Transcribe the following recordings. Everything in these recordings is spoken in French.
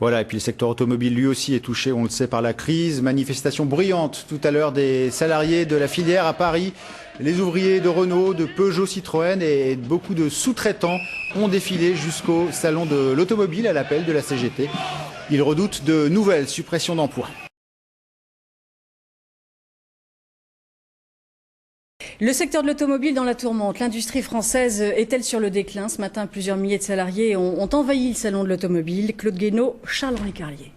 Voilà, et puis le secteur automobile lui aussi est touché, on le sait, par la crise. Manifestation bruyante tout à l'heure des salariés de la filière à Paris. Les ouvriers de Renault, de Peugeot, Citroën et beaucoup de sous-traitants ont défilé jusqu'au salon de l'automobile à l'appel de la CGT. Ils redoutent de nouvelles suppressions d'emplois. Le secteur de l'automobile dans la tourmente. L'industrie française est-elle sur le déclin? Ce matin, plusieurs milliers de salariés ont envahi le salon de l'automobile. Claude Guénaud, Charles-Henri Carlier.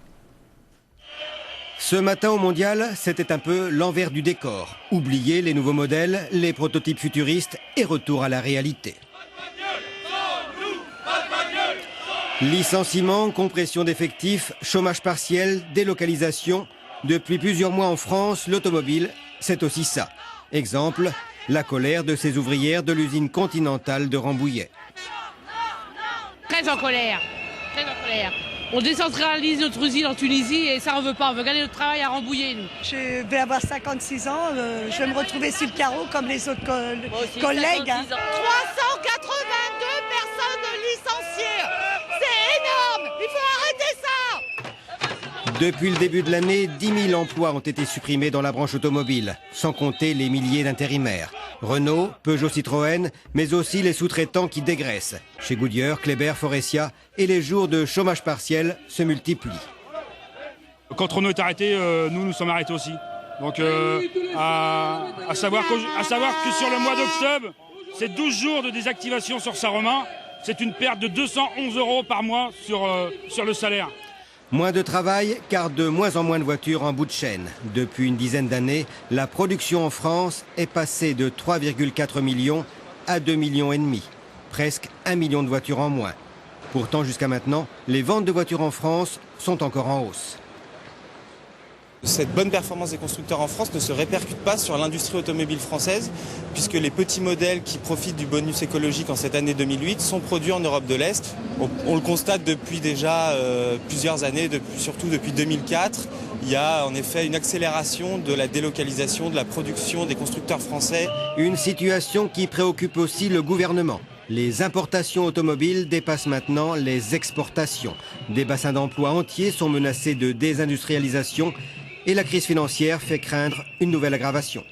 Ce matin au Mondial, c'était un peu l'envers du décor. Oubliez les nouveaux modèles, les prototypes futuristes et retour à la réalité. Licenciements, compression d'effectifs, chômage partiel, délocalisation. Depuis plusieurs mois en France, l'automobile, c'est aussi ça. Exemple, la colère de ces ouvrières de l'usine Continentale de Rambouillet. Très en colère, très en colère. On décentralise notre usine en Tunisie et ça on veut pas, on veut gagner notre travail à Rambouillet. Nous. Je vais avoir 56 ans, je vais me retrouver sur le carreau comme les autres collègues. 382 personnes licenciées, c'est énorme, il faut arrêter ça. Depuis le début de l'année, 10 000 emplois ont été supprimés dans la branche automobile, sans compter les milliers d'intérimaires. Renault, Peugeot, Citroën, mais aussi les sous-traitants qui dégraissent. Chez Goodyear, Kléber, Faurecia, et les jours de chômage partiel se multiplient. Quand Renault est arrêté, nous sommes arrêtés aussi. Donc à savoir que sur le mois d'octobre, c'est 12 jours de désactivation sur Saint-Romain. C'est une perte de 211 € par mois sur le salaire. Moins de travail, car de moins en moins de voitures en bout de chaîne. Depuis une dizaine d'années, la production en France est passée de 3,4 millions à 2,5 millions. Presque 1 million de voitures en moins. Pourtant, jusqu'à maintenant, les ventes de voitures en France sont encore en hausse. Cette bonne performance des constructeurs en France ne se répercute pas sur l'industrie automobile française, puisque les petits modèles qui profitent du bonus écologique en cette année 2008 sont produits en Europe de l'Est. On le constate depuis déjà plusieurs années, surtout depuis 2004. Il y a en effet une accélération de la délocalisation de la production des constructeurs français. Une situation qui préoccupe aussi le gouvernement. Les importations automobiles dépassent maintenant les exportations. Des bassins d'emploi entiers sont menacés de désindustrialisation et la crise financière fait craindre une nouvelle aggravation.